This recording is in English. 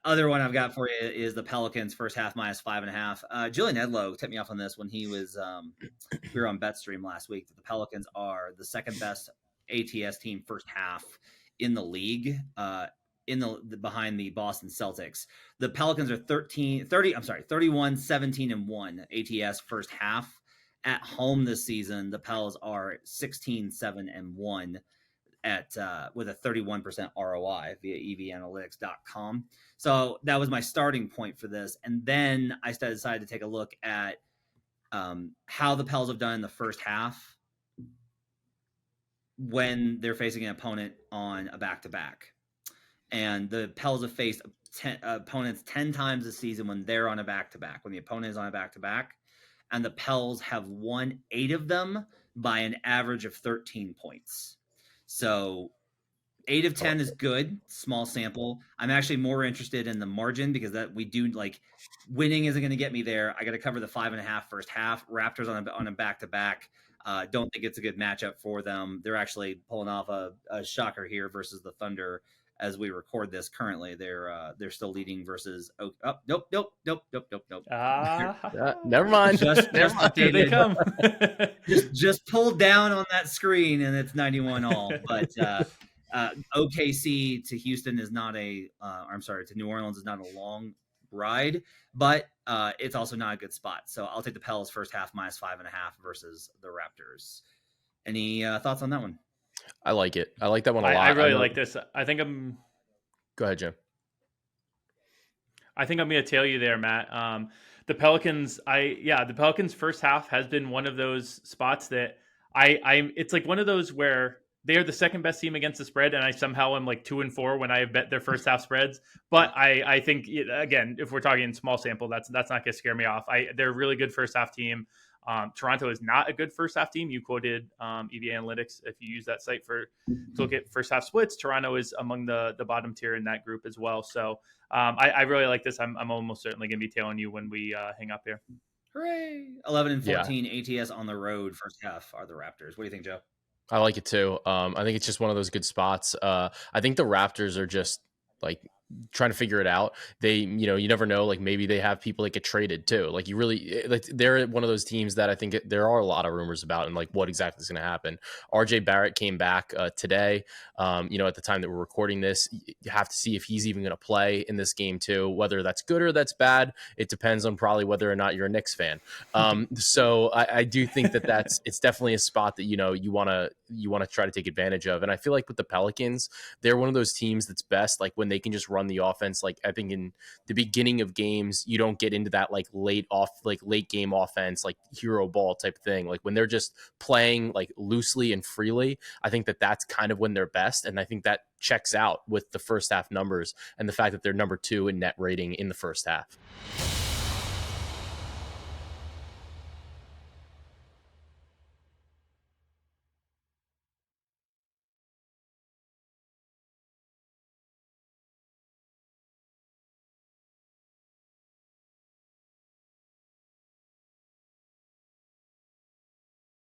other one I've got for you is the Pelicans first half -5.5. Julian Edlow tipped me off on this when he was we were on BetStream last week. That the Pelicans are the second best ATS team first half in the league, behind the Boston Celtics. The Pelicans are 31, 17, and 1 ATS first half. At home this season, the Pels are 16, 7, and 1 with a 31% ROI via evanalytics.com. So that was my starting point for this. And then I decided to take a look at how the Pels have done in the first half when they're facing an opponent on a back-to-back. And the Pels have faced opponents 10 times this season when they're on a back-to-back, when the opponent is on a back-to-back. And the Pels have won 8 of them by an average of 13 points. So 8 of 10 is good, small sample. I'm actually more interested in the margin because that we do like winning isn't going to get me there. I got to cover the 5.5 first half. Raptors on a back-to-back. Don't think it's a good matchup for them. They're actually pulling off a shocker here versus the Thunder as we record this currently. They're still leading versus nope. Never mind. Here they come. just pulled down on that screen and it's 91 all. But OKC to Houston is not to New Orleans is not a long ride, but it's also not a good spot. So I'll take the Pels first half -5.5 versus the Raptors. Any thoughts on that one? I like it. I like that one a lot. I really like this. Go ahead, Jim. I think I'm going to tail you there, Matt. The Pelicans, the Pelicans first half has been one of those spots that it's like one of those where they are the second best team against the spread, and I somehow am like 2-4 when I have bet their first half spreads. But I think again, if we're talking small sample, that's not going to scare me off. They're a really good first half team. Toronto is not a good first half team. You quoted EV Analytics. If you use that site to look at first half splits, Toronto is among the bottom tier in that group as well. So I really like this. I'm almost certainly going to be tailing you when we hang up here. Hooray! 11 and 14 ATS on the road first half are the Raptors. What do you think, Joe? I like it too. I think it's just one of those good spots. I think the Raptors are just like trying to figure it out. They, you never know, like maybe they have people that get traded too. Like you really, like they're one of those teams that I think there are a lot of rumors about and like what exactly is going to happen. RJ Barrett came back today. At the time that we're recording this, you have to see if he's even going to play in this game too, whether that's good or that's bad. It depends on probably whether or not you're a Knicks fan. So I do think it's definitely a spot that, you want to try to take advantage of. And I feel like with the Pelicans, they're one of those teams that's best, like when they can just run the offense. Like I think in the beginning of games, you don't get into that like late game offense, like hero ball type thing. Like when they're just playing like loosely and freely, I think that's kind of when they're best. And I think that checks out with the first half numbers and the fact that they're number 2 in net rating in the first half.